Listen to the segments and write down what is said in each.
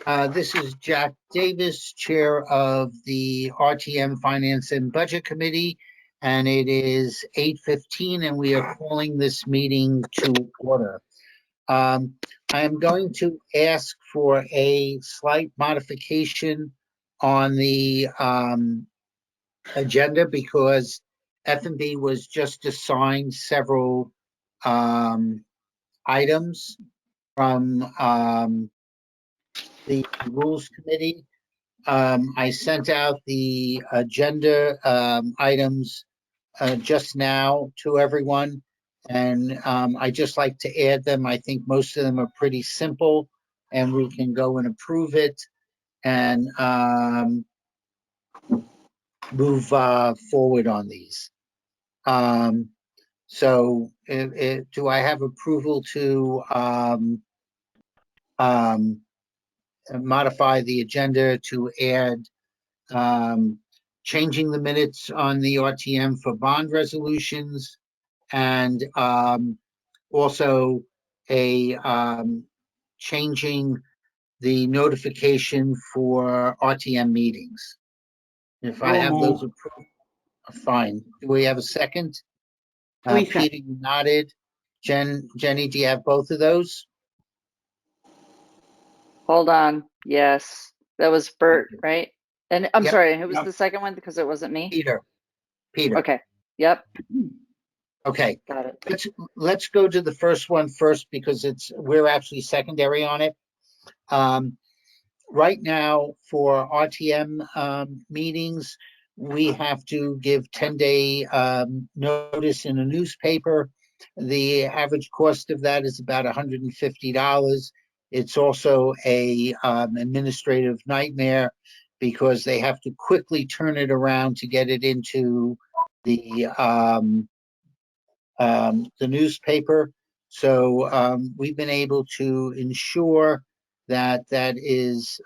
This is Jack Davis, Chair of the RTM Finance and Budget Committee, and it is 8:15, and we are calling this meeting to order. I am going to ask for a slight modification on the agenda because F&B was just assigned several items from the Rules Committee. I sent out the agenda items just now to everyone, and I just like to add them. I think most of them are pretty simple, and we can go and approve it and move forward on these. So do I have approval to modify the agenda to add changing the minutes on the RTM for bond resolutions and also a changing the notification for RTM meetings? If I have those approved, fine. Do we have a second? Peter, you nodded. Jenny, do you have both of those? Hold on. Yes, that was Bert, right? And I'm Yep. sorry, who was the second one? Because it wasn't me. Peter. Okay. Yep. Okay. Got it. Let's go to the first one first because we're actually secondary on it. Right now for RTM meetings, we have to give 10-day notice in a newspaper. The average cost of that is about $150. It's also a administrative nightmare because they have to quickly turn it around to get it into the newspaper. So we've been able to ensure that is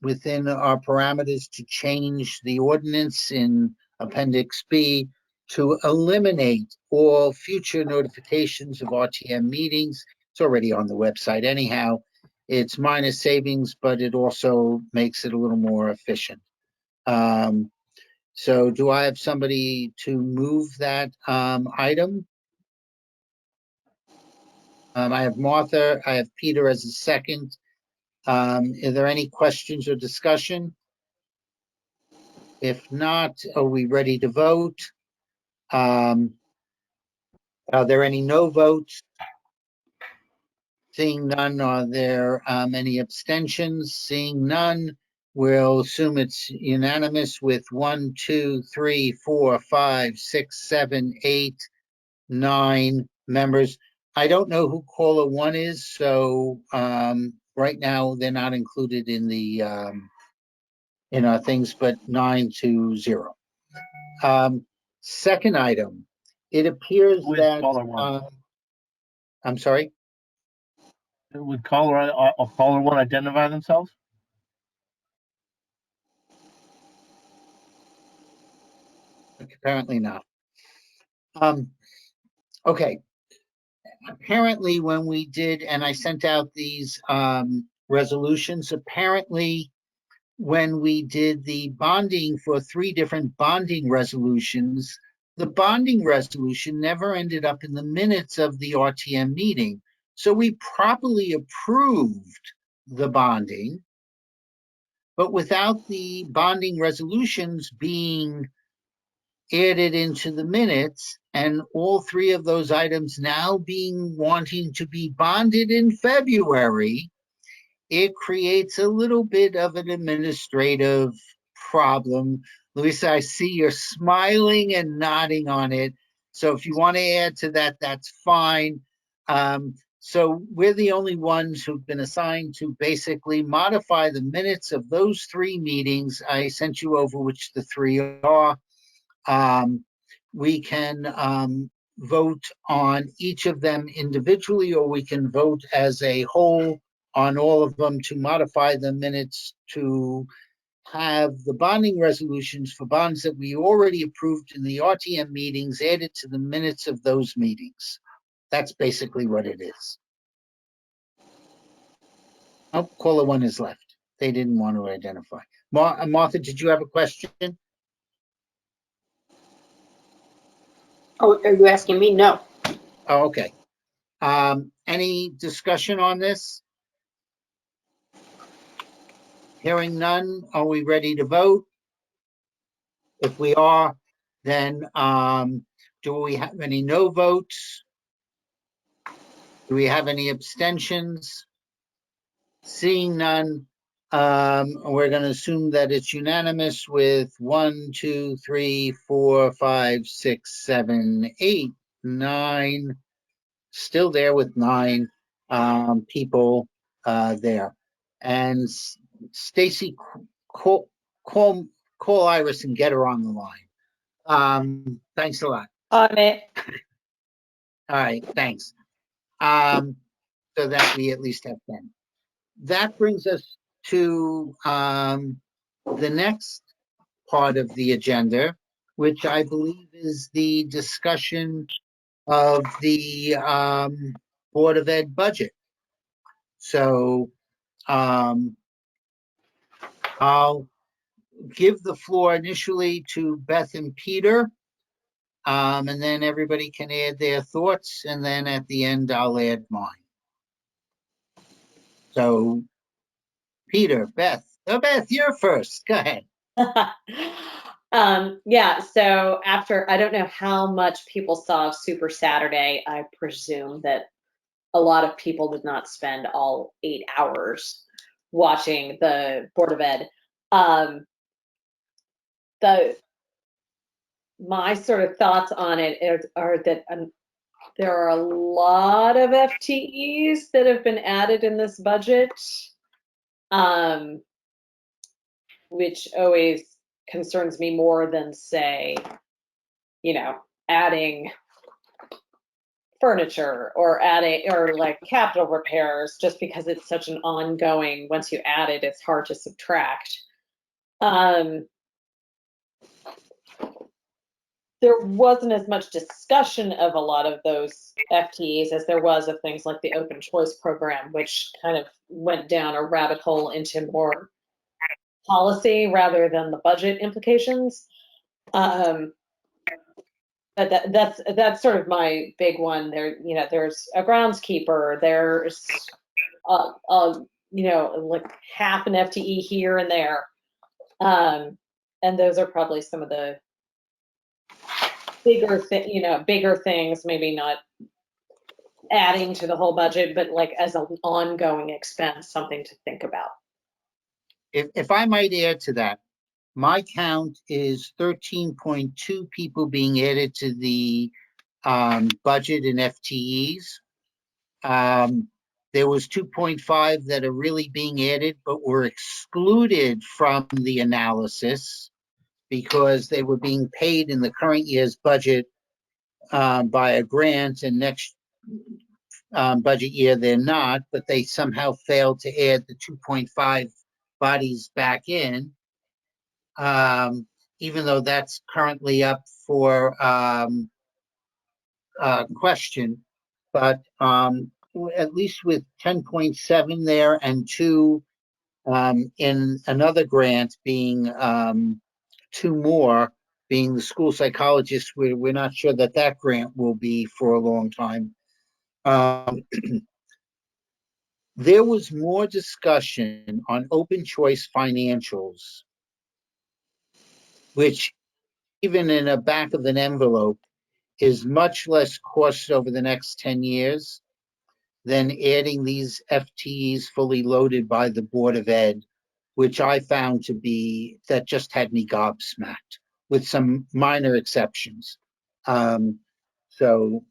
within our parameters to change the ordinance in Appendix B to eliminate all future notifications of RTM meetings. It's already on the website anyhow. It's minor savings, but it also makes it a little more efficient. So do I have somebody to move that item? I have Martha, I have Peter as a second. Are there any questions or discussion? If not, are we ready to vote? Are there any no votes? Seeing none, are there any abstentions? Seeing none, we'll assume it's unanimous with 1, 2, 3, 4, 5, 6, 7, 8, 9 members. I don't know who caller 1 is, so right now they're not included in the in our things, but 9-0. Second item, it appears that I'm sorry. Would caller 1 identify themselves? Apparently not. Okay. Apparently, when we did, and I sent out these resolutions, apparently when we did the bonding for 3 different bonding resolutions, the bonding resolution never ended up in the minutes of the RTM meeting. So we properly approved the bonding, but without the bonding resolutions being added into the minutes, and all 3 of those items now wanting to be bonded in February, it creates a little bit of an administrative problem. Louisa, I see you're smiling and nodding on it. So if you want to add to that, that's fine. So we're the only ones who've been assigned to basically modify the minutes of those 3 meetings. I sent you over which the 3 are. We can vote on each of them individually, or we can vote as a whole on all of them to modify the minutes to have the bonding resolutions for bonds that we already approved in the RTM meetings added to the minutes of those meetings. That's basically what it is. Oh, caller 1 is left. They didn't want to identify. Martha, did you have a question? Oh, are you asking me? No. Oh, okay. Any discussion on this? Hearing none, are we ready to vote? If we are, then do we have any no votes? Do we have any abstentions? Seeing none, we're going to assume that it's unanimous with 1, 2, 3, 4, 5, 6, 7, 8, 9. Still there with 9 people there. And Stacy, call Iris and get her on the line. Thanks a lot. On it. All right, thanks. So that we at least have 10. That brings us to the next part of the agenda, which I believe is the discussion of the Board of Ed budget. So I'll give the floor initially to Beth and Peter, and then everybody can add their thoughts, and then at the end I'll add mine. So Peter, Beth. Oh, Beth, you're first. Go ahead. Yeah, so after, I don't know how much people saw of Super Saturday. I presume that a lot of people did not spend all 8 hours watching the Board of Ed. My sort of thoughts on it are that there are a lot of FTEs that have been added in this budget, which always concerns me more than, say, adding furniture or like capital repairs, just because it's such an ongoing, once you add it, it's hard to subtract. There wasn't as much discussion of a lot of those FTEs as there was of things like the open choice program, which kind of went down a rabbit hole into more policy rather than the budget implications. But that's sort of my big one. There's a groundskeeper, there's like half an FTE here and there, and those are probably some of the bigger things, maybe not adding to the whole budget, but like as an ongoing expense, something to think about. If I might add to that, my count is 13.2 people being added to the budget in FTEs. There was 2.5 that are really being added, but were excluded from the analysis because they were being paid in the current year's budget by a grant, and next budget year they're not, but they somehow failed to add the 2.5 bodies back in, even though that's currently up for question. But at least with 10.7 there and 2 in another grant being 2 more, being the school psychologist, we're not sure that grant will be for a long time. There was more discussion on open choice financials, which even in a back of an envelope is much less cost over the next 10 years than adding these FTEs fully loaded by the Board of Ed, which I found to be, that just had me gobsmacked, with some minor exceptions. So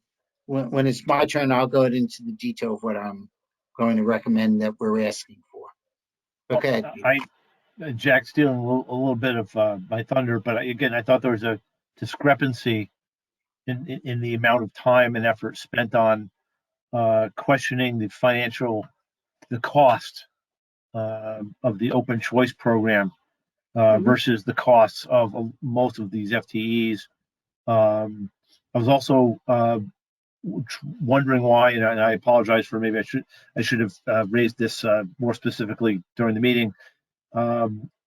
when it's my turn, I'll go into the detail of what I'm going to recommend that we're asking for. Okay. Jack stealing a little bit of my thunder, but again, I thought there was a discrepancy in the amount of time and effort spent on questioning the cost of the open choice program versus the costs of most of these FTEs. I was also wondering why, and I apologize for maybe I should have raised this more specifically during the meeting.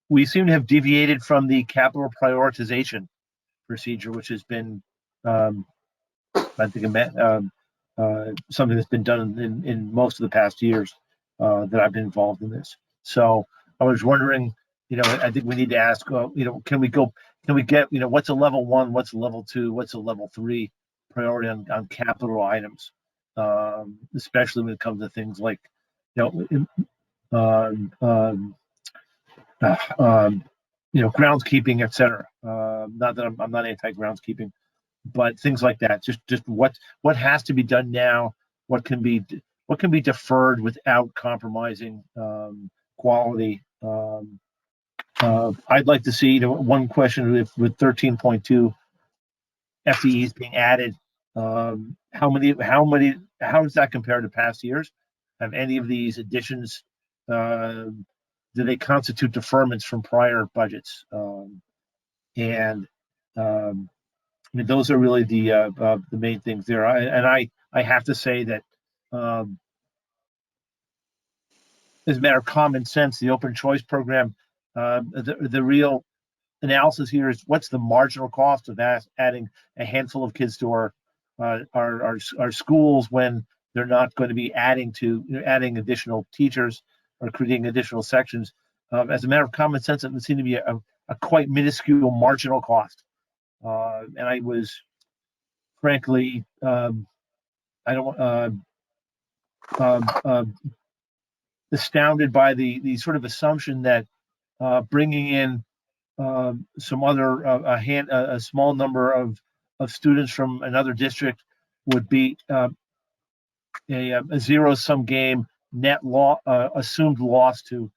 We seem to have deviated from the capital prioritization procedure, which has been, I think, something that's been done in most of the past years that I've been involved in this. So I was wondering, I think we need to ask, can we get, what's a level 1, what's a level 2, what's a level 3 priority on capital items, especially when it comes to things like, groundskeeping, etc. Not that I'm not anti-groundskeeping, but things like that. Just what has to be done now. What can be deferred without compromising quality. I'd like to see one question with 13.2 FTEs being added. How does that compare to past years? Have any of these additions, do they constitute deferments from prior budgets? I mean, those are really the main things there. I have to say that, as a matter of common sense, the open choice program, the real analysis here is what's the marginal cost of adding a handful of kids to our schools when they're not going to be adding additional teachers or creating additional sections. As a matter of common sense, it would seem to be a quite minuscule marginal cost. And I was frankly, astounded by the sort of assumption that bringing in some other a small number of students from another district would be a zero-sum game, net assumed loss to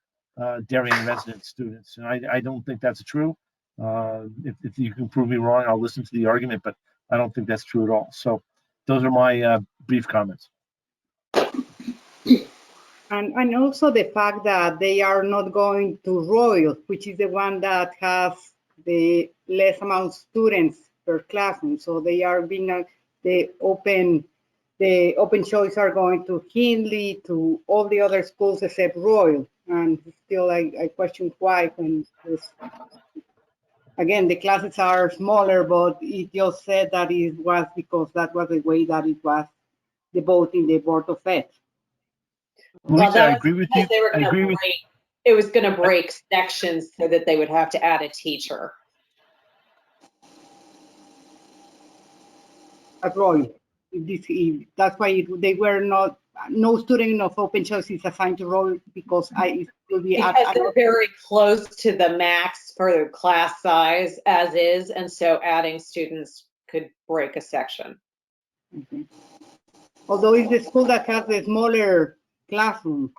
Darien resident students, and I don't think that's true. If you can prove me wrong, I'll listen to the argument, but I don't think that's true at all. So those are my brief comments. And also the fact that they are not going to Royal, which is the one that has the less amount of students per classroom. So they are being the open choice are going to Hindley, to all the other schools except Royal. And still I question why, when again, the classes are smaller, but it just said that it was because that was the way that it was the vote in the Board of Ed. Louisa, I agree with you. It was going to break sections so that they would have to add a teacher. At Royal, that's why they were not. No student of open choice is assigned to Royal because it will be because they're very close to the max for their class size as is, and so adding students could break a section. Okay. Although it's the school that has the smaller classroom.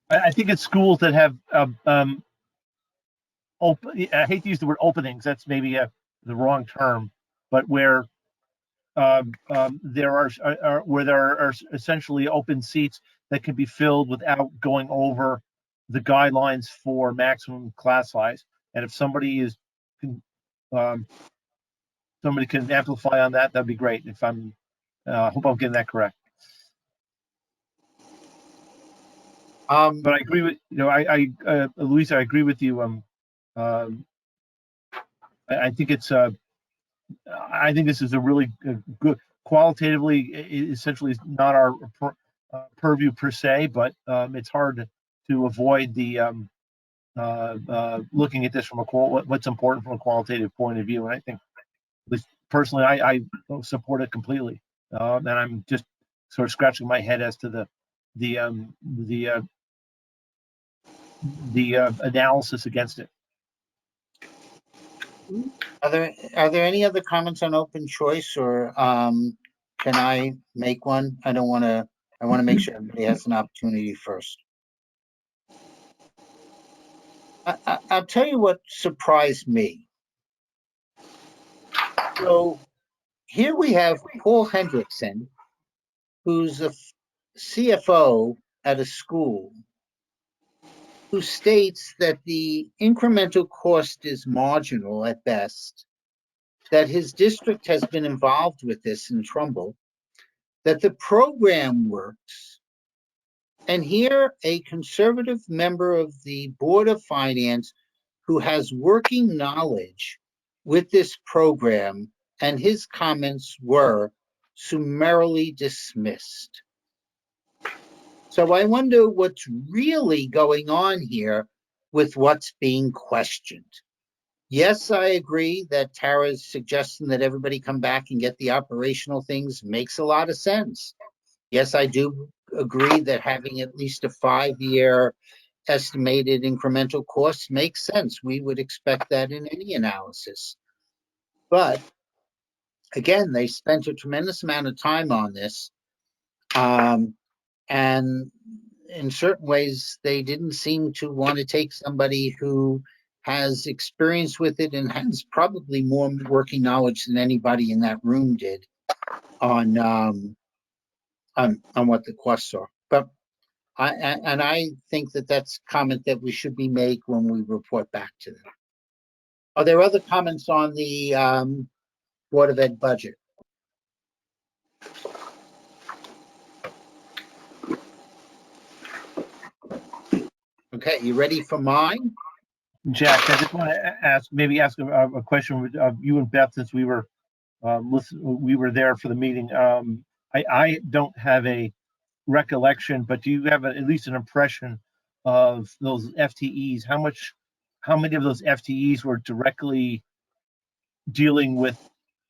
I think it's schools that have I hate to use the word openings. That's maybe the wrong term, but where there are essentially open seats that can be filled without going over the guidelines for maximum class size. And if somebody somebody can amplify on that, that'd be great. If hope I'm getting that correct. But I agree with Louisa. I agree with you. I think it's I think this is a really good qualitatively. Essentially, not our purview per se, but it's hard to avoid the looking at this from what's important from a qualitative point of view. And I think, at least personally, I support it completely. And I'm just sort of scratching my head as to the analysis against it. Are there any other comments on open choice, or can I make one? I want to make sure everybody has an opportunity first. I'll tell you what surprised me. So here we have Paul Hendrickson, who's a CFO at a school, who states that the incremental cost is marginal at best, that his district has been involved with this in Trumbull, that the program works. And here, a conservative member of the Board of Finance who has working knowledge with this program, and his comments were summarily dismissed. So I wonder what's really going on here with what's being questioned. Yes, I agree that Tara's suggestion that everybody come back and get the operational things makes a lot of sense. Yes, I do agree that having at least a 5-year estimated incremental cost makes sense. We would expect that in any analysis. But again, they spent a tremendous amount of time on this. And in certain ways, they didn't seem to want to take somebody who has experience with it and has probably more working knowledge than anybody in that room did on what the costs are. But I think that that's a comment that we should be make when we report back to them. Are there other comments on the Board of Ed budget? Okay, you ready for mine? Jack, I just want to ask a question of you and Beth, since we were there for the meeting. I don't have a recollection, but do you have at least an impression of those FTEs? How many of those FTEs were directly dealing with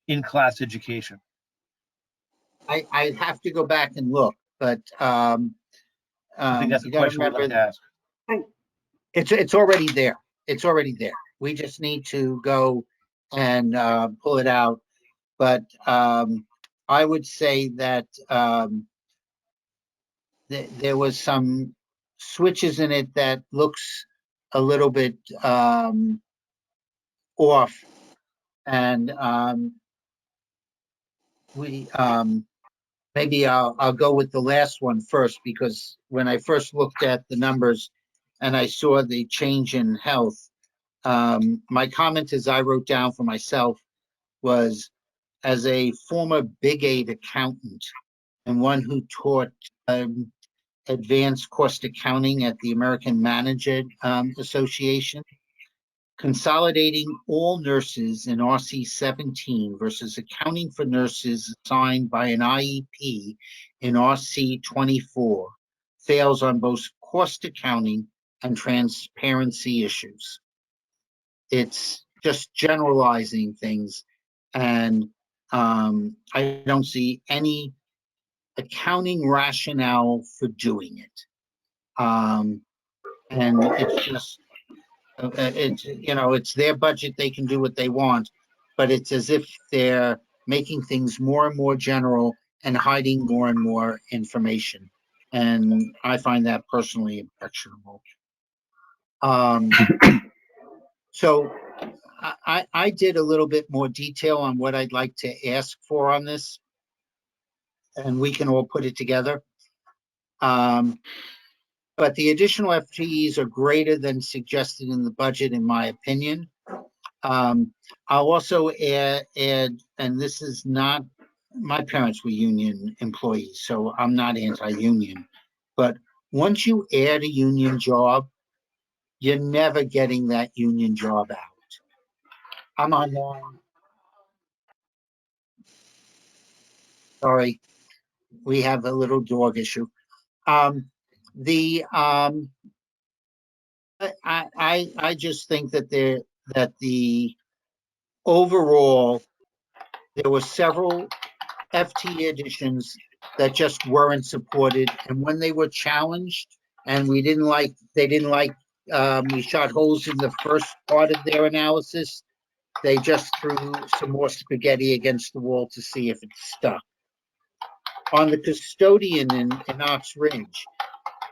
in-class education? I have to go back and look, but I think that's a you gotta question we'd like remember to ask. it's already there. It's already there. We just need to go and pull it out. But I would say that there was some switches in it that looks a little bit off, and we maybe I'll go with the last one first, because when I first looked at the numbers and I saw the change in health, my comment, as I wrote down for myself, was, as a former Big 8 accountant and one who taught advanced cost accounting at the American Manager Association, consolidating all nurses in RC 17 versus accounting for nurses assigned by an IEP in RC 24 fails on both cost accounting and transparency issues. It's just generalizing things, and I don't see any accounting rationale for doing it. And it's just, it's their budget, they can do what they want, but it's as if they're making things more and more general and hiding more and more information. And I find that personally objectionable. So I did a little bit more detail on what I'd like to ask for on this, and we can all put it together. But the additional FTEs are greater than suggested in the budget, in my opinion. I'll also add, and this is not, my parents were union employees, so I'm not anti-union, but once you add a union job, you're never getting that union job out. I'm online. Sorry, we have a little dog issue. I just think that the overall, there were several FTE additions that just weren't supported, and when they were challenged, and we didn't like, we shot holes in the first part of their analysis, they just threw some more spaghetti against the wall to see if it stuck. On the custodian in Ox Ridge,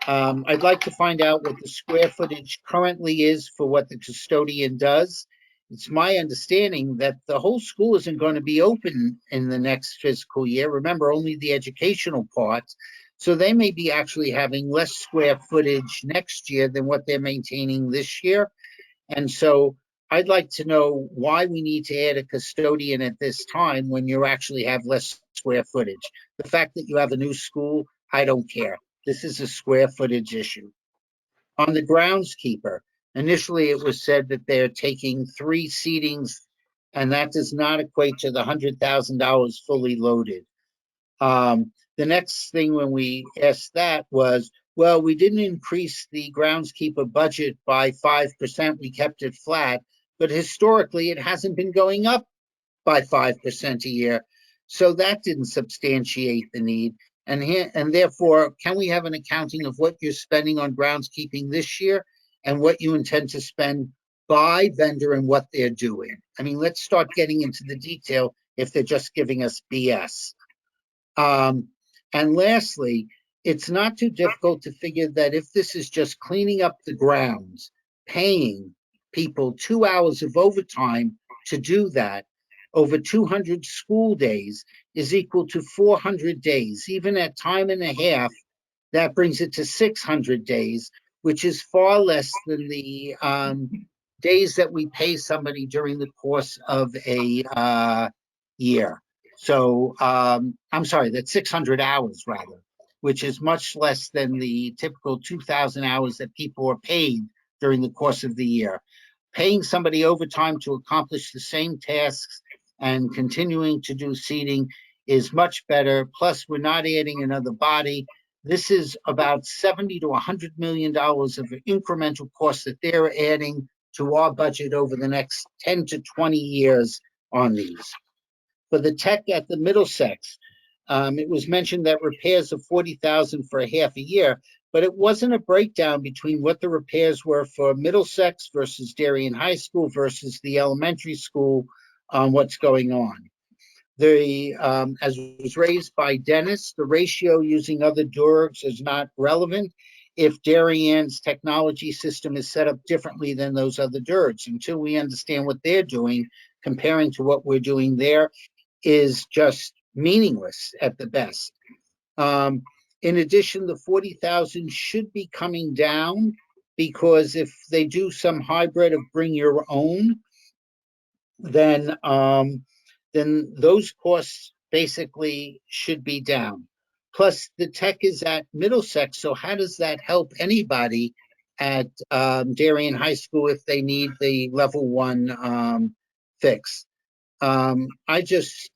I'd like to find out what the square footage currently is for what the custodian does. It's my understanding that the whole school isn't going to be open in the next fiscal year. Remember, only the educational parts. So they may be actually having less square footage next year than what they're maintaining this year. And so I'd like to know why we need to add a custodian at this time when you actually have less square footage. The fact that you have a new school, I don't care. This is a square footage issue. On the groundskeeper, initially it was said that they're taking 3 seatings, and that does not equate to the $100,000 fully loaded. The next thing when we asked that was, well, we didn't increase the groundskeeper budget by 5%, we kept it flat, but historically it hasn't been going up by 5% a year. So that didn't substantiate the need. And therefore, can we have an accounting of what you're spending on groundskeeping this year and what you intend to spend by vendor and what they're doing? I mean, let's start getting into the detail if they're just giving us BS. And lastly, it's not too difficult to figure that if this is just cleaning up the grounds, paying people 2 hours of overtime to do that over 200 school days is equal to 400 days. Even at time and a half, that brings it to 600 days, which is far less than the days that we pay somebody during the course of a year. So I'm sorry, that's 600 hours rather, which is much less than the typical 2,000 hours that people are paid during the course of the year. Paying somebody overtime to accomplish the same tasks and continuing to do seating is much better. Plus, we're not adding another body. This is about $70 to $100 million of incremental costs that they're adding to our budget over the next 10 to 20 years on these. For the tech at the Middlesex, it was mentioned that repairs of $40,000 for a half a year, but it wasn't a breakdown between what the repairs were for Middlesex versus Darien High School versus the elementary school on what's going on. As was raised by Dennis, the ratio using other DURGs is not relevant if Darien's technology system is set up differently than those other DURGs. Until we understand what they're doing, comparing to what we're doing there is just meaningless at the best. In addition, the 40,000 should be coming down because if they do some hybrid of bring your own, then those costs basically should be down. Plus, the tech is at Middlesex, so how does that help anybody at Darien High School if they need the level 1 fix? I just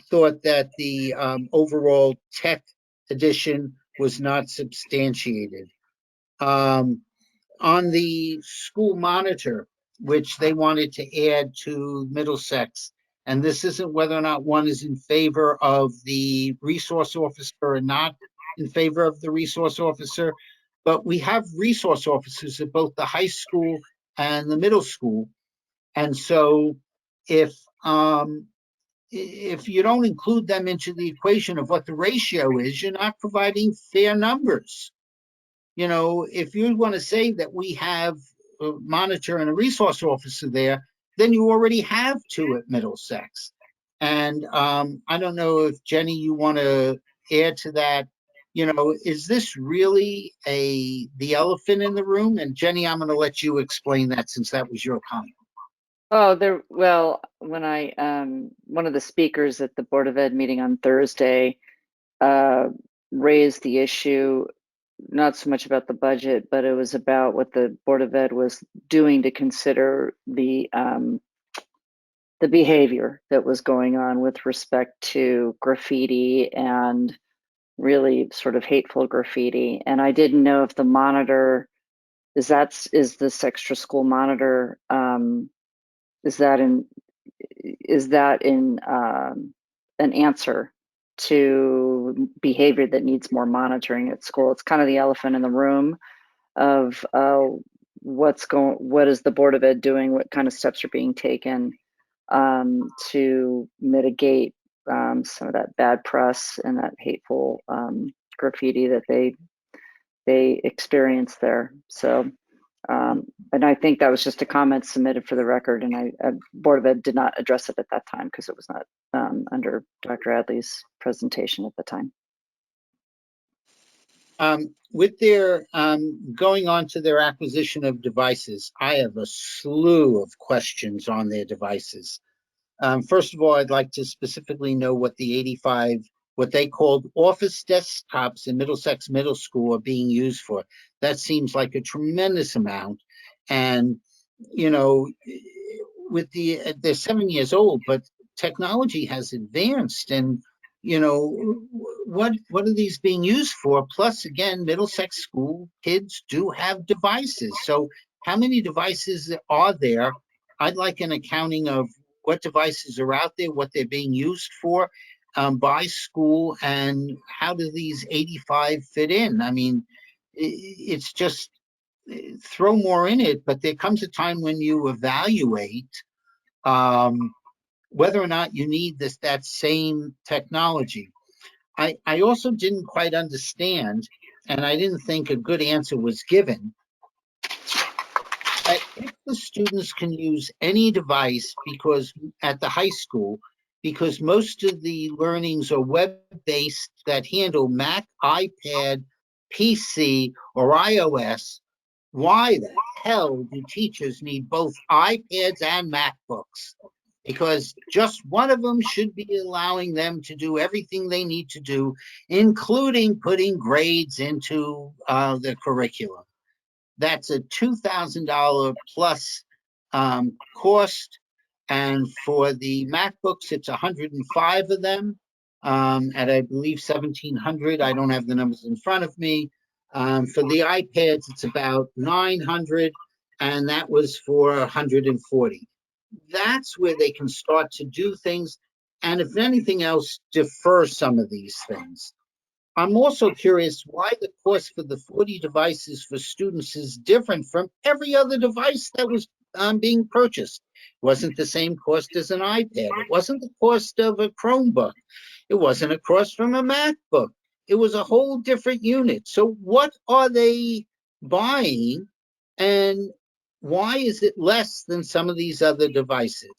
thought that the overall tech addition was not substantiated. On the school monitor, which they wanted to add to Middlesex, and this isn't whether or not one is in favor of the resource officer or not in favor of the resource officer, but we have resource officers at both the high school and the middle school. And so if you don't include them into the equation of what the ratio is, you're not providing fair numbers. You know, if you want to say that we have a monitor and a resource officer there, then you already have 2 at Middlesex. And I don't know if Jenny, you want to add to that. You know, is this really the elephant in the room? And Jenny, I'm going to let you explain that since that was your comment. Oh, well, when one of the speakers at the Board of Ed meeting on Thursday raised the issue, not so much about the budget, but it was about what the Board of Ed was doing to consider the behavior that was going on with respect to graffiti and really sort of hateful graffiti. And I didn't know if the monitor is this extra school monitor, is that in an answer to behavior that needs more monitoring at school? It's kind of the elephant in the room of what is the Board of Ed doing, what kind of steps are being taken to mitigate some of that bad press and that hateful graffiti that they experienced there. So and I think that was just a comment submitted for the record, and Board of Ed did not address it at that time because it was not under Dr. Adley's presentation at the time. With their going on to their acquisition of devices, I have a slew of questions on their devices. First of all, I'd like to specifically know what the 85, what they called office desktops in Middlesex Middle School are being used for. That seems like a tremendous amount. And, you know, with they're 7 years old, but technology has advanced, and you know, what are these being used for? Plus, again, Middlesex school kids do have devices. So how many devices are there? I'd like an accounting of what devices are out there, what they're being used for by school, and how do these 85 fit in? I mean, it's just throw more in it, but there comes a time when you evaluate whether or not you need that same technology. I also didn't quite understand, and I didn't think a good answer was given, that if the students can use any device because at the high school, because most of the learnings are web-based that handle Mac, iPad, PC, or iOS, why the hell do teachers need both iPads and MacBooks? Because just one of them should be allowing them to do everything they need to do, including putting grades into the curriculum. That's a $2,000 plus cost. And for the MacBooks, it's 105 of them at, I believe, 1,700. I don't have the numbers in front of me. For the iPads, it's about 900, and that was for 140. That's where they can start to do things, and if anything else, defer some of these things. I'm also curious why the cost for the 40 devices for students is different from every other device that was being purchased. It wasn't the same cost as an iPad. It wasn't the cost of a Chromebook. It wasn't a cost from a MacBook. It was a whole different unit. So what are they buying, and why is it less than some of these other devices?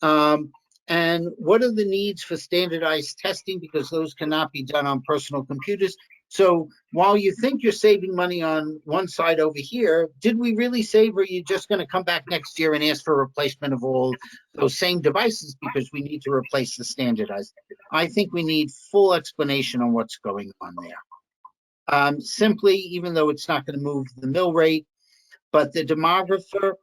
And what are the needs for standardized testing? Because those cannot be done on personal computers. So while you think you're saving money on one side over here, did we really save, or are you just going to come back next year and ask for a replacement of all those same devices because we need to replace the standardized? I think we need full explanation on what's going on there. Simply, even though it's not going to move the mill rate, but the demographer,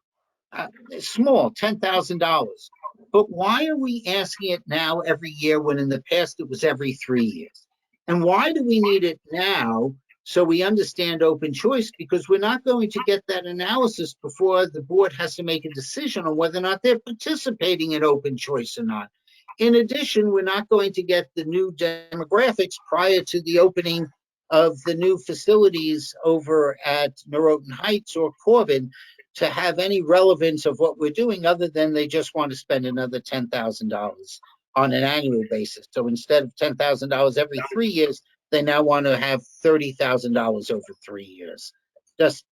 small, $10,000. But why are we asking it now every year when in the past it was every 3 years? And why do we need it now so we understand open choice? Because we're not going to get that analysis before the board has to make a decision on whether or not they're participating in open choice or not. In addition, we're not going to get the new demographics prior to the opening of the new facilities over at Norotan Heights or Corbin to have any relevance of what we're doing, other than they just want to spend another $10,000 on an annual basis. So instead of $10,000 every 3 years, they now want to have $30,000 over 3 years. Just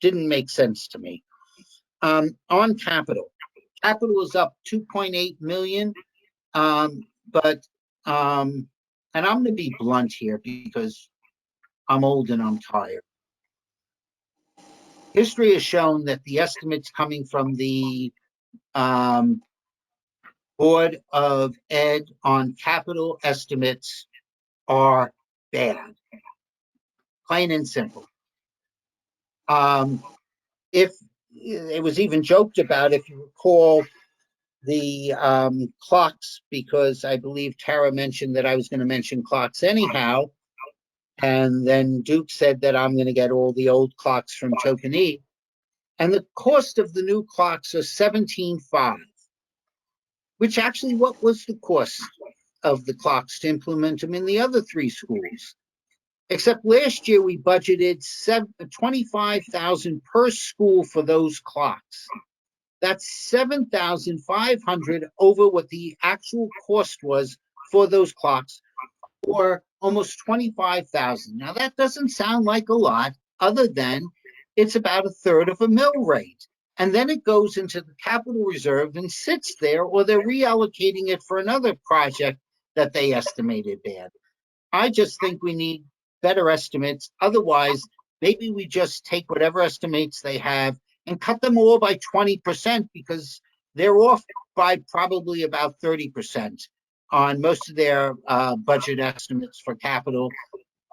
didn't make sense to me. On capital is up 2.8 million. And I'm going to be blunt here because I'm old and I'm tired. History has shown that the estimates coming from the Board of Ed on capital estimates are bad, plain and simple. If it was even joked about, if you recall, the clocks, because I believe Tara mentioned that I was going to mention clocks anyhow, and then Duke said that I'm going to get all the old clocks from Chokanee. And the cost of the new clocks are $17,500, which actually, what was the cost of the clocks to implement them in the other 3 schools? Except last year we budgeted $25,000 per school for those clocks. That's $7,500 over what the actual cost was for those clocks, or almost $25,000. Now that doesn't sound like a lot, other than it's about a third of a mill rate. And then it goes into the capital reserve and sits there, or they're reallocating it for another project that they estimated bad. I just think we need better estimates. Otherwise, maybe we just take whatever estimates they have and cut them all by 20% because they're off by probably about 30% on most of their budget estimates for capital.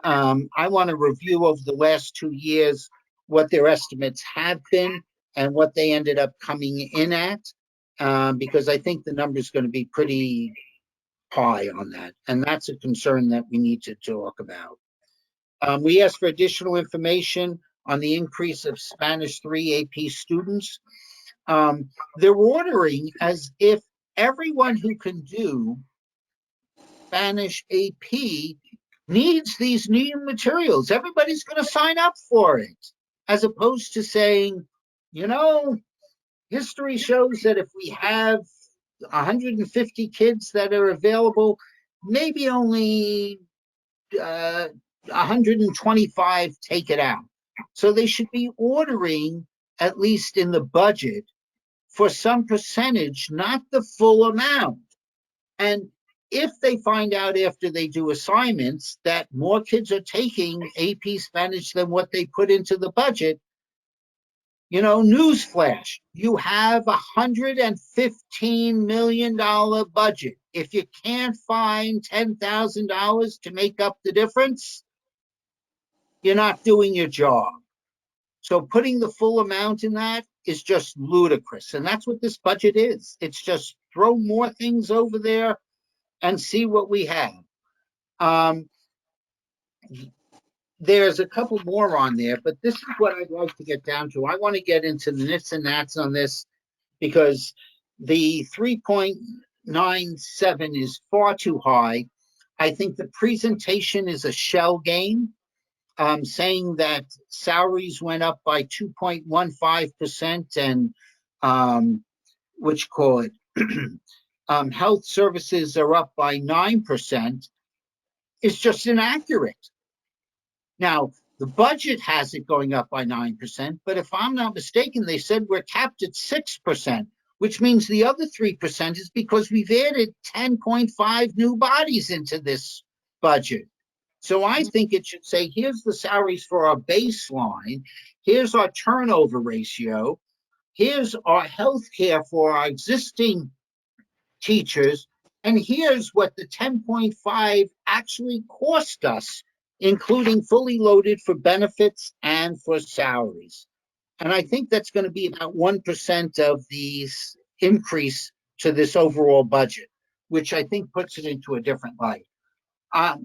I want a review of the last 2 years, what their estimates have been and what they ended up coming in at, because I think the number is going to be pretty high on that. And that's a concern that we need to talk about. We asked for additional information on the increase of Spanish 3 AP students. They're ordering as if everyone who can do Spanish AP needs these new materials. Everybody's going to sign up for it, as opposed to saying, you know, history shows that if we have 150 kids that are available, maybe only 125 take it out. So they should be ordering, at least in the budget, for some percentage, not the full amount. And if they find out after they do assignments that more kids are taking AP Spanish than what they put into the budget, you know, newsflash, you have $115 million budget. If you can't find $10,000 to make up the difference, you're not doing your job. So putting the full amount in that is just ludicrous. And that's what this budget is. It's just throw more things over there and see what we have. There's a couple more on there, but this is what I'd like to get down to. I want to get into the nits and nats on this because the 3.97 is far too high. I think the presentation is a shell game, saying that salaries went up by 2.15% and which call it health services are up by 9%. Is just inaccurate. Now, the budget has it going up by 9%, but if I'm not mistaken, they said we're capped at 6%, which means the other 3% is because we've added 10.5 new bodies into this budget. So I think it should say, here's the salaries for our baseline, here's our turnover ratio, here's our health care for our existing teachers, and here's what the 10.5 actually cost us, including fully loaded for benefits and for salaries. And I think that's going to be about 1% of the increase to this overall budget, which I think puts it into a different light. I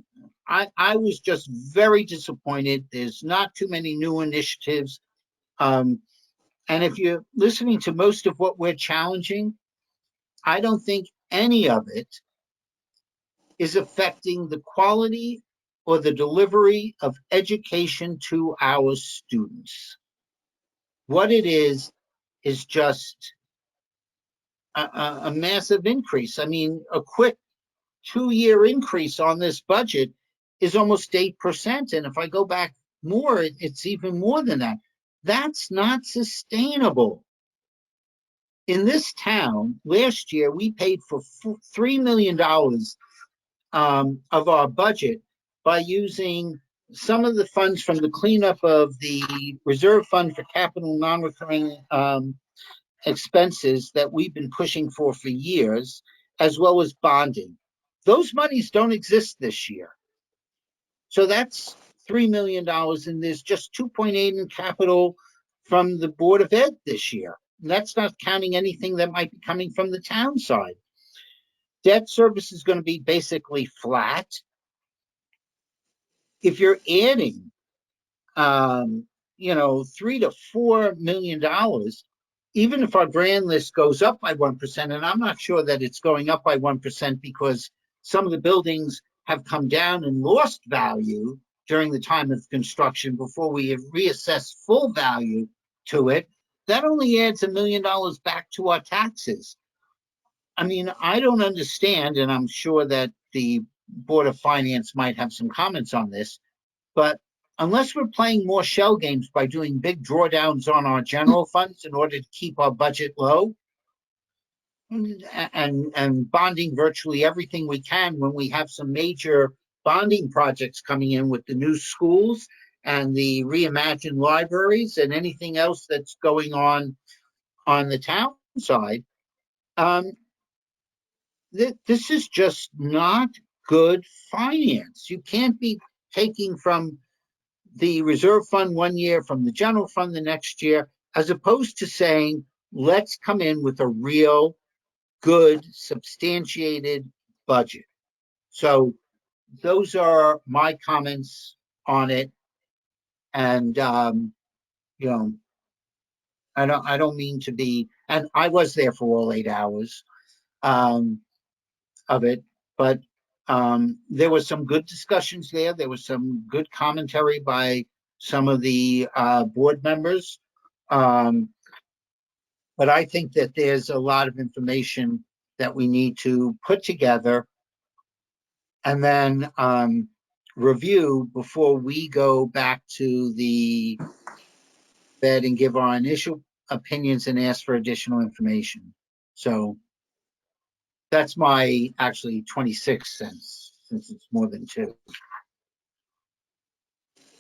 was just very disappointed. There's not too many new initiatives. And if you're listening to most of what we're challenging, I don't think any of it is affecting the quality or the delivery of education to our students. What it is just a massive increase. I mean, a quick 2-year increase on this budget is almost 8%. And if I go back more, it's even more than that. That's not sustainable. In this town, last year, we paid for $3 million of our budget by using some of the funds from the cleanup of the reserve fund for capital non-recurring expenses that we've been pushing for years, as well as bonding. Those monies don't exist this year. So that's $3 million, and there's just 2.8 in capital from the Board of Ed this year. And that's not counting anything that might be coming from the town side. Debt service is going to be basically flat. If you're adding, $3 to $4 million, even if our grand list goes up by 1%, and I'm not sure that it's going up by 1% because some of the buildings have come down and lost value during the time of construction before we have reassessed full value to it, that only adds $1 million back to our taxes. I mean, I don't understand, and I'm sure that the Board of Finance might have some comments on this, but unless we're playing more shell games by doing big drawdowns on our general funds in order to keep our budget low and bonding virtually everything we can when we have some major bonding projects coming in with the new schools and the reimagined libraries and anything else that's going on the town side. This is just not good finance. You can't be taking from the reserve fund one year, from the general fund the next year, as opposed to saying, let's come in with a real good substantiated budget. So those are my comments on it. And, you know, I don't mean to be, and I was there for all 8 hours of it, but there was some good discussions there. There was some good commentary by some of the board members. But I think that there's a lot of information that we need to put together and then review before we go back to the bed and give our initial opinions and ask for additional information. So that's my actually 26 cents, since it's more than 2.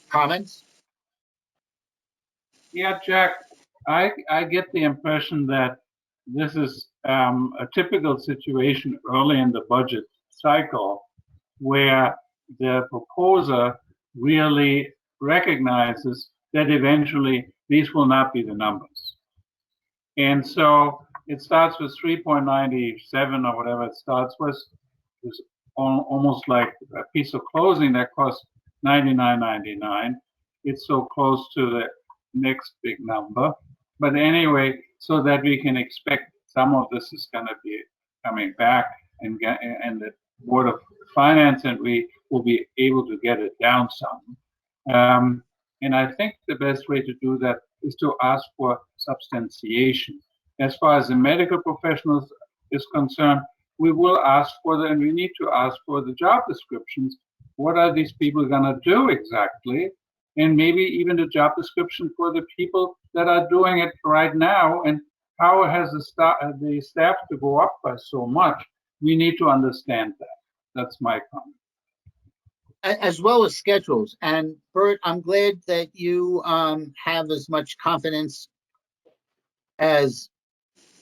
Comments? Yeah, Jack, I get the impression that this is a typical situation early in the budget cycle where the proposer really recognizes that eventually these will not be the numbers. And so it starts with 3.97 or whatever it starts with. It's almost like a piece of clothing that costs $99.99. It's so close to the next big number. But anyway, so that we can expect some of this is going to be coming back and the Board of Finance and we will be able to get it down some. And I think the best way to do that is to ask for substantiation. As far as the medical professionals is concerned, we will ask for and we need to ask for the job descriptions. What are these people going to do exactly? And maybe even the job description for the people that are doing it right now. And how has the staff to go up by so much? We need to understand that. That's my comment. As well as schedules. And Bert, I'm glad that you have as much confidence as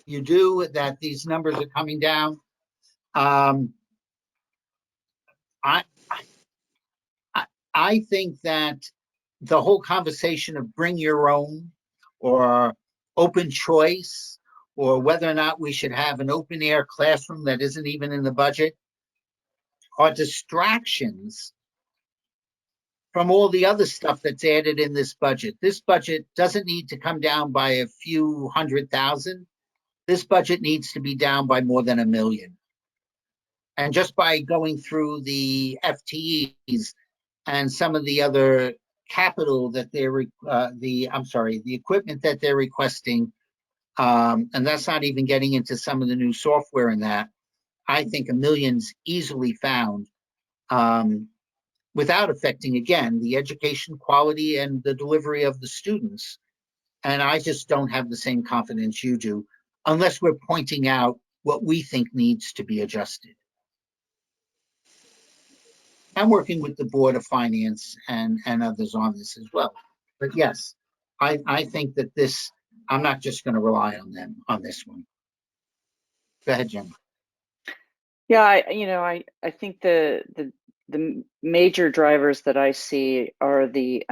you do that these numbers are coming down. I think that the whole conversation of bring your own or open choice, or whether or not we should have an open air classroom that isn't even in the budget, are distractions from all the other stuff that's added in this budget. This budget doesn't need to come down by a few 100,000. This budget needs to be down by more than $1 million. And just by going through the FTEs and some of the other capital that they're, the equipment that they're requesting, and that's not even getting into some of the new software in that, I think $1 million's easily found without affecting, again, the education quality and the delivery of the students. And I just don't have the same confidence you do, unless we're pointing out what we think needs to be adjusted. I'm working with the Board of Finance and others on this as well. But yes, I think that this, I'm not just going to rely on them on this one. Go ahead, Jim. Yeah, I think the major drivers that I see are the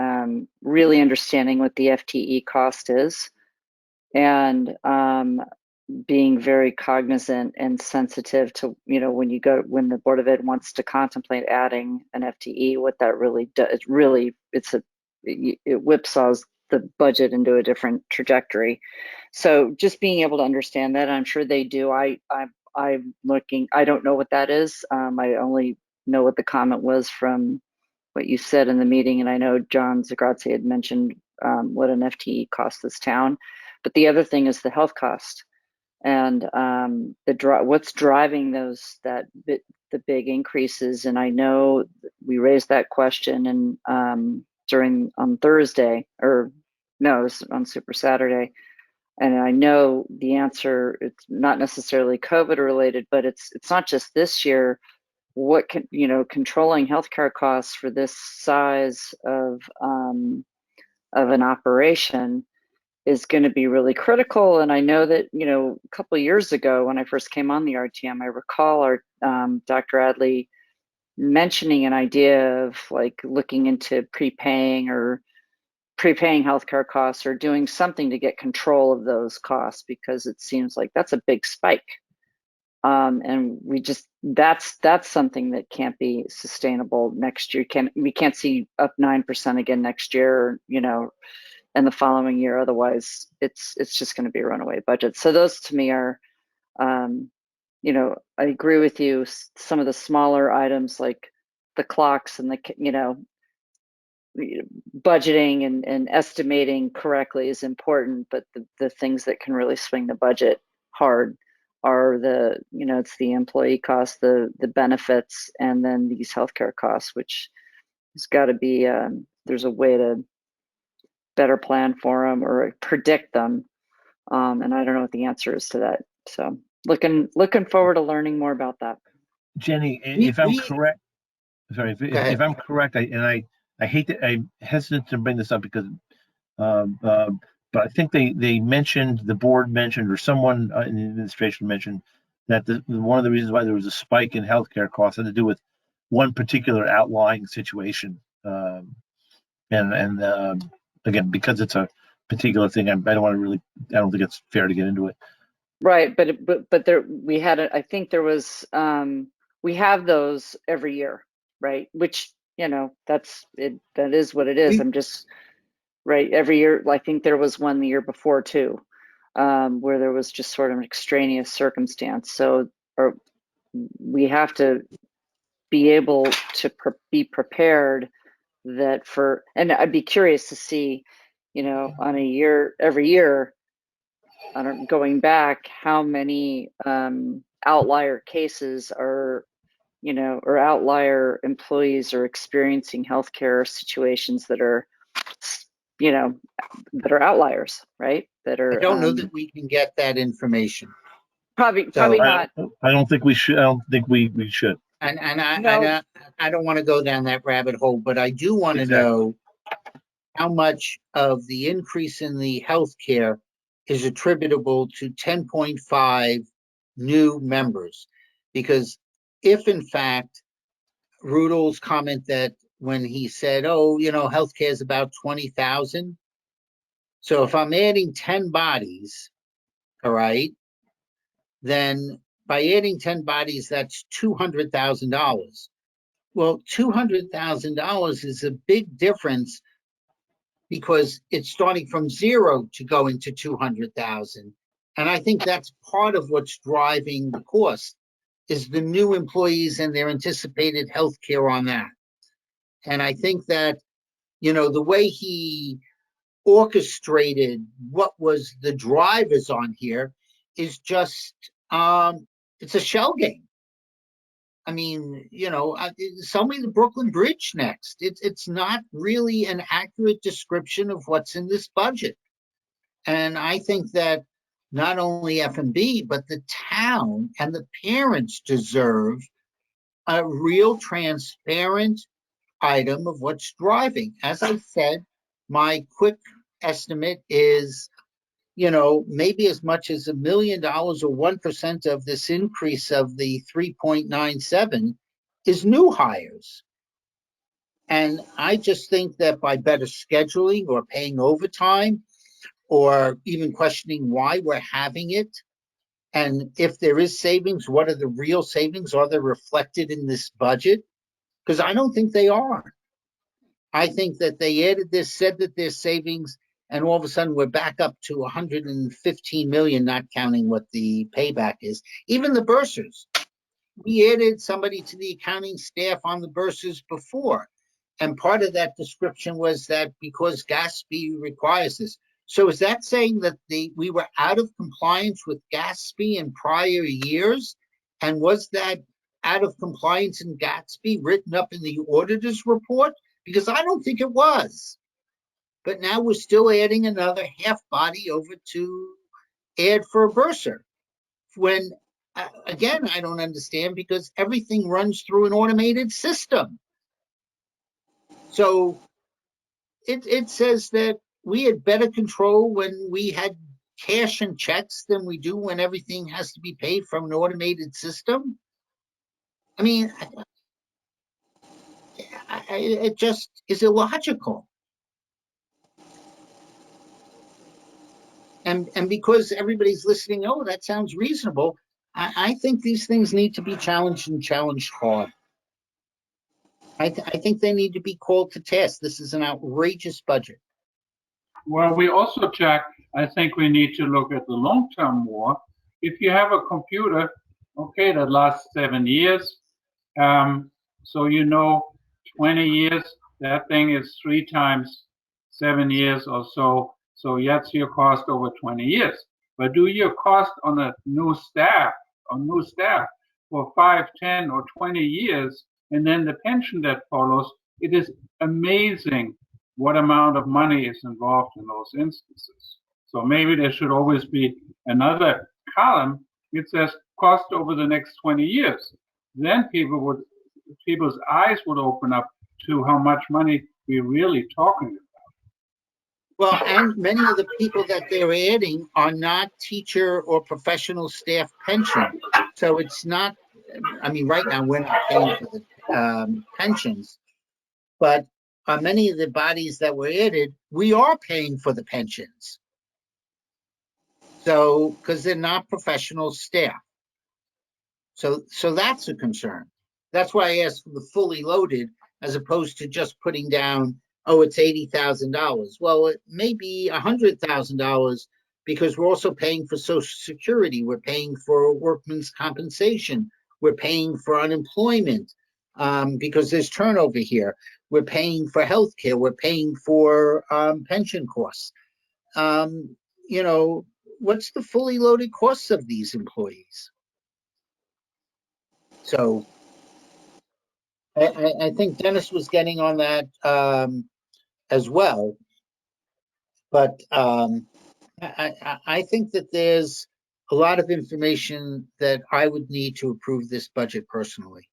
really understanding what the FTE cost is, and being very cognizant and sensitive to, when the Board of Ed wants to contemplate adding an FTE, what that really does. It whipsaws the budget into a different trajectory. So just being able to understand that, I'm sure they do. I'm looking, I don't know what that is. I only know what the comment was from what you said in the meeting. And I know John Zagrazzi had mentioned what an FTE costs this town. But the other thing is the health cost and what's driving the big increases. And I know we raised that question and on Thursday, or no, it was on Super Saturday. And I know the answer, it's not necessarily COVID related, but it's not just this year. what can, you know, controlling healthcare costs for this size of an operation is going to be really critical. And I know that, you know, a couple of years ago when I first came on the RTM, I recall our Dr. Adley mentioning an idea of like looking into prepaying healthcare costs or doing something to get control of those costs, because it seems like that's a big spike. And that's something that can't be sustainable next year. We can't see up 9% again next year, you know, and the following year. Otherwise, it's just going to be a runaway budget. So those to me are, you know, I agree with you. Some of the smaller items like the clocks and the, you know, budgeting and estimating correctly is important, but the things that can really swing the budget hard are the, you know, it's the employee costs, the benefits, and then these healthcare costs, which has got to be, there's a way to better plan for them or predict them. And I don't know what the answer is to that. So looking forward to learning more about that. Jenny, We- if I'm we- correct, sorry, if I'm correct, I hate that I'm hesitant to bring this up because, but I think they mentioned, the board mentioned, or someone in the administration mentioned that one of the reasons why there was a spike in healthcare costs had to do with one particular outlying situation. Again, because it's a particular thing, I don't want to really, I don't think it's fair to get into it. Right, but there we had I think there was we have those every year, right? Which, you know, that's it, that is what it is. I'm just right every year. I think there was one the year before too, where there was just sort of an extraneous circumstance. So we have to be able to be prepared that for, and I'd be curious to see, you know, on every year, going back, how many outlier cases are, you know, or outlier employees are experiencing healthcare situations that are, you know, that are outliers, right? That are, I don't know that we can get that information. probably So, not. I don't think we should. I don't think we should. And No. I don't want to go down that rabbit hole, but I do want to Exactly. know how much of the increase in the healthcare is attributable to 10.5 new members. Because if in fact Rudel's comment that when he said, oh, you know, healthcare is about 20,000. So if I'm adding 10 bodies, all right, then by adding 10 bodies, that's $200,000. Well, $200,000 is a big difference because it's starting from zero to go into 200,000. And I think that's part of what's driving the cost is the new employees and their anticipated health care on that. And I think that, you know, the way he orchestrated what was the drivers on here is just, it's a shell game. I mean, you know, sell me the Brooklyn Bridge next. It's not really an accurate description of what's in this budget. And I think that not only F&B, but the town and the parents deserve a real transparent item of what's driving. As I said, my quick estimate is, you know, maybe as much as $1 million or 1% of this increase of the 3.97 is new hires. And I just think that by better scheduling or paying overtime or even questioning why we're having it, and if there is savings, what are the real savings? Are they reflected in this budget? Because I don't think they are. I think that they added this, said that there's savings, and all of a sudden we're back up to 115 million, not counting what the payback is. Even the bursars. We added somebody to the accounting staff on the bursars before. And part of that description was that because GASP requires this. So is that saying that we were out of compliance with GASP in prior years? And was that out of compliance in GASP written up in the auditor's report? Because I don't think it was. But now we're still adding another half body over to add for a bursar. When Again, I don't understand because everything runs through an automated system. So it says that we had better control when we had cash and checks than we do when everything has to be paid from an automated system. I mean, it just is illogical. And because everybody's listening, oh, that sounds reasonable. I think these things need to be challenged and challenged hard. I think they need to be called to task. This is an outrageous budget. Well, we also, Jack, I think we need to look at the long term more. If you have a computer, okay, that lasts 7 years, so 20 years, that thing is 3 times 7 years or so. So that's your cost over 20 years. But do your cost on a new staff for 5, 10, or 20 years, and then the pension that follows, it is amazing what amount of money is involved in those instances. So maybe there should always be another column. It says cost over the next 20 years. Then people's eyes would open up to how much money we're really talking about. Well, and many of the people that they're adding are not teacher or professional staff pension. So it's not, I mean, right now we're not paying for the pensions, but many of the bodies that were added, we are paying for the pensions. So, because they're not professional staff. So that's a concern. That's why I asked for the fully loaded as opposed to just putting down, oh, it's $80,000. Well, it may be $100,000 because we're also paying for Social Security. We're paying for workman's compensation. We're paying for unemployment because there's turnover here. We're paying for healthcare. We're paying for pension costs. What's the fully loaded costs of these employees? So I think Dennis was getting on that as well. But I think that there's a lot of information that I would need to approve this budget personally.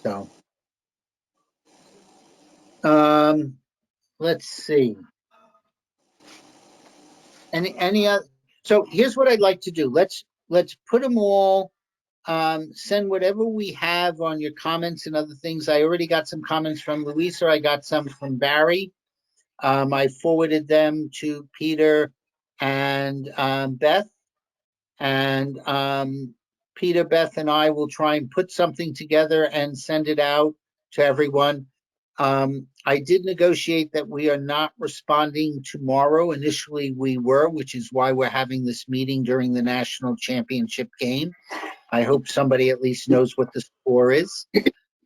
So let's see. Any other? So here's what I'd like to do. Let's put them all. Send whatever we have on your comments and other things. I already got some comments from Louisa. I got some from Barry. I forwarded them to Peter and Beth. And Peter, Beth, and I will try and put something together and send it out to everyone. I did negotiate that we are not responding tomorrow. Initially, we were, which is why we're having this meeting during the national championship game. I hope somebody at least knows what the score is.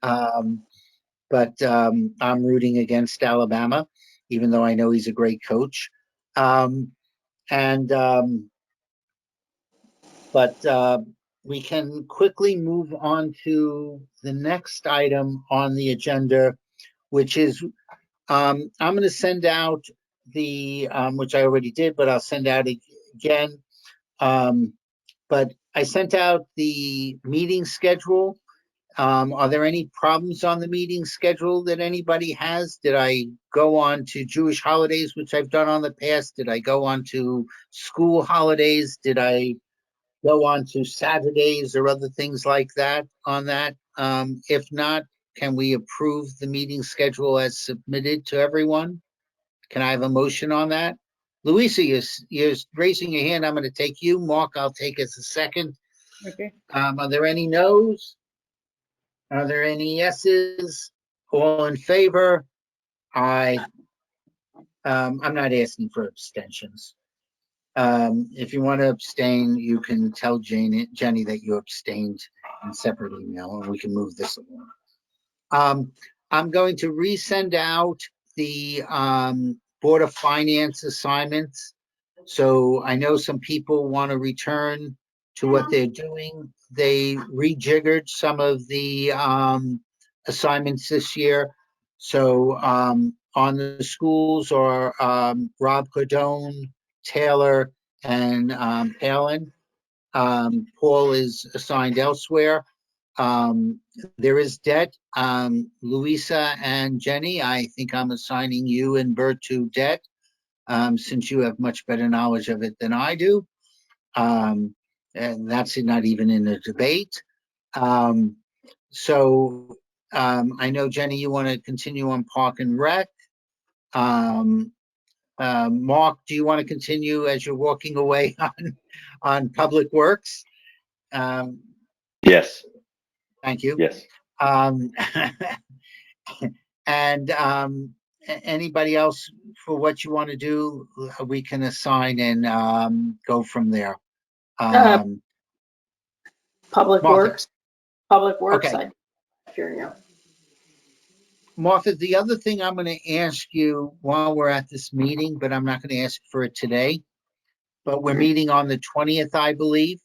But I'm rooting against Alabama, even though I know he's a great coach. But we can quickly move on to the next item on the agenda, which is I'm going to send out the, which I already did, but I'll send out again. But I sent out the meeting schedule. Are there any problems on the meeting schedule that anybody has? Did I go on to Jewish holidays, which I've done on the past? Did I go on to school holidays? Did I go on to Saturdays or other things like that on that? If not, can we approve the meeting schedule as submitted to everyone? Can I have a motion on that? Louisa, you're raising your hand. I'm going to take you. Mark, I'll take as a second. Okay. Are there any no's? Are there any yeses? All in favor? Aye. I'm not asking for abstentions. If you want to abstain, you can tell Jenny that you abstained in separate email, and we can move this along. I'm going to resend out the Board of Finance assignments. So I know some people want to return to what they're doing. They rejiggered some of the assignments this year. So on the schools are Rob Cordone, Taylor, and Alan. Paul is assigned elsewhere. There is debt. Louisa and Jenny, I think I'm assigning you and Bert to debt, since you have much better knowledge of it than I do. And that's not even in a debate. So I know, Jenny, you want to continue on Park and Rec. Mark, do you want to continue as you're walking away on Public Works? Yes, Thank you. yes. Um, and anybody else for what you want to do, we can assign and go from there. Public Martha. Works. Public Works, Okay. I hear you. Martha, the other thing I'm going to ask you while we're at this meeting, but I'm not going to ask for it today, but we're meeting on the 20th, I believe.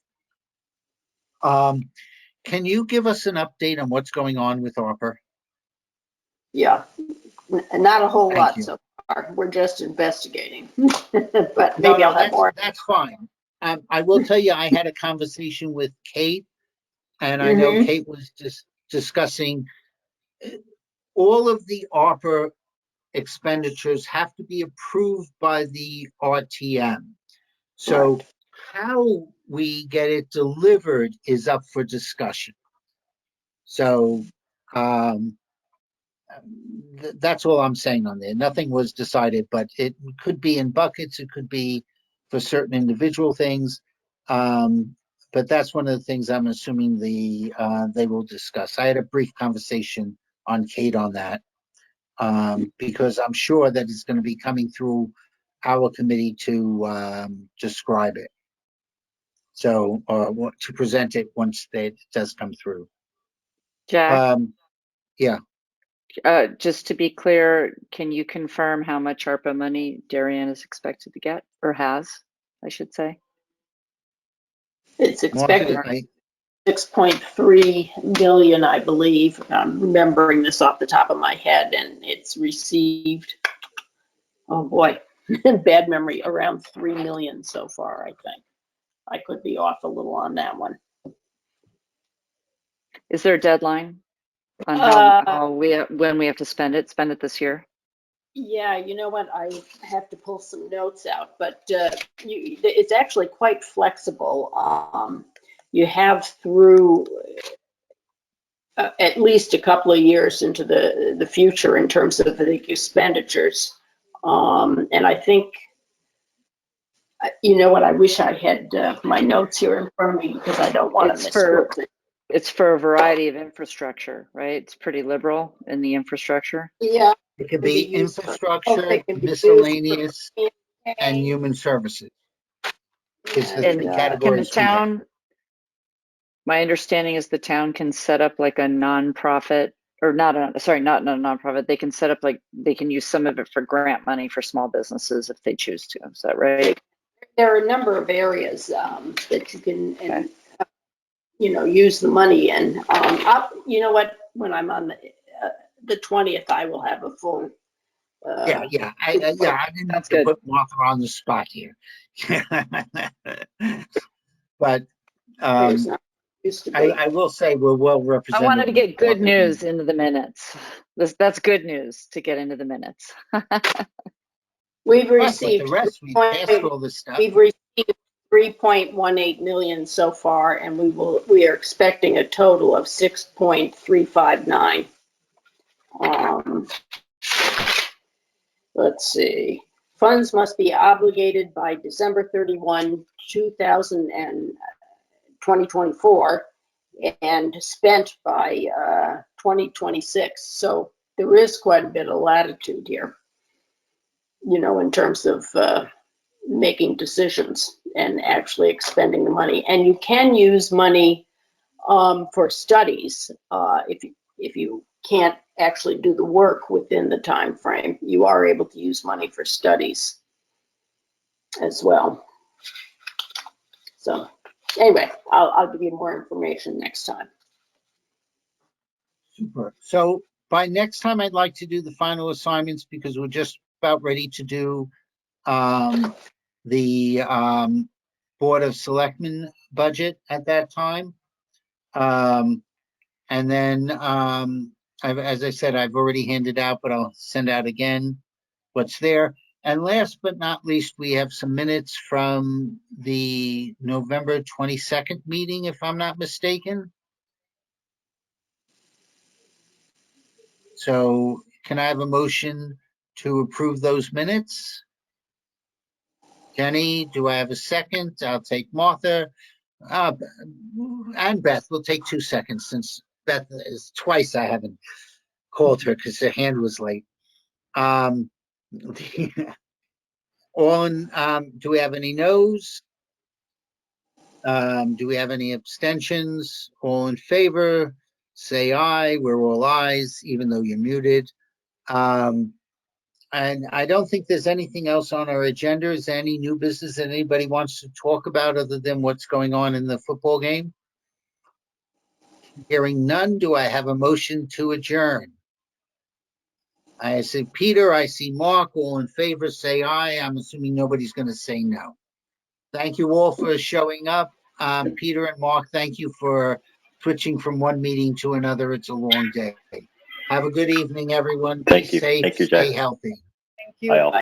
Can you give us an update on what's going on with ARPA? Yeah, not a whole Thank lot you. so far. We're just investigating, but maybe I'll have more. That's fine. I will tell you, I had a conversation with Kate, and I know Kate was just discussing all of the ARPA expenditures have to be approved by the RTM. So Right. how we get it delivered is up for discussion. So that's all I'm saying on there. Nothing was decided, but it could be in buckets. It could be for certain individual things. But that's one of the things I'm assuming they will discuss. I had a brief conversation on Kate on that, because I'm sure that it's going to be coming through our committee to describe it. So, to present it once it does come through. Jack, Yeah. just to be clear, can you confirm how much ARPA money Darien is expected to get, or has, I should say? It's expected Martha, 6.3 million, I believe. I'm remembering this off the top of my head, and it's received, oh boy, bad memory, around 3 million so far, I think. I could be off a little on that one. Is there a deadline on how when we have to spend it this year? Yeah, you know what? I have to pull some notes out, but it's actually quite flexible. You have through at least a couple of years into the future in terms of the expenditures. And I think, you know what? I wish I had my notes here in front of me because I don't want to misquote it. It's for a variety of infrastructure, right? It's pretty liberal in the infrastructure. Yeah. it could be used for infrastructure, health, it can be used miscellaneous, for and human services. It's the and, three Can the categories we have. town, my understanding is the town can set up like a nonprofit, or not a nonprofit. They can set up they can use some of it for grant money for small businesses if they choose to. Is that right? there are a number of areas that you can use the money in. You know what? When I'm on the 20th, I will have a full. I didn't have to put Martha on the spot here. But I will say we're well represented. I wanted to get good news into the minutes. That's good news to get into the minutes. We've Right, received but the rest, we passed all this stuff. We've received 3.18 million so far, and we are expecting a total of 6.359. Let's see. Funds must be obligated by December 31, 2024, and spent by 2026. So there is quite a bit of latitude here, in terms of making decisions and actually expending the money. And you can use money for studies if you can't actually do the work within the time frame. You are able to use money for studies as well. So anyway, I'll give you more information next time. Super. So by next time, I'd like to do the final assignments because we're just about ready to do the Board of Selectmen budget at that time. And then, as I said, I've already handed out, but I'll send out again what's there. And last but not least, we have some minutes from the November 22nd meeting, if I'm not mistaken. So can I have a motion to approve those minutes? Jenny, do I have a second? I'll take Martha. And Beth, we'll take 2 seconds since Beth is twice I haven't called her because her hand was late. Do we have any no's? Do we have any abstentions? All in favor, say aye. We're all ayes, even though you're muted. And I don't think there's anything else on our agenda. Is there any new business that anybody wants to talk about other than what's going on in the football game? Hearing none, do I have a motion to adjourn? I see Peter, I see Mark, all in favor, say aye. I'm assuming nobody's going to say no. Thank you all for showing up. Peter and Mark, thank you for switching from one meeting to another. It's a long day. Have a good evening, everyone. Be Thank you. safe, Thank you, stay Jack. healthy. Thank you. Bye all.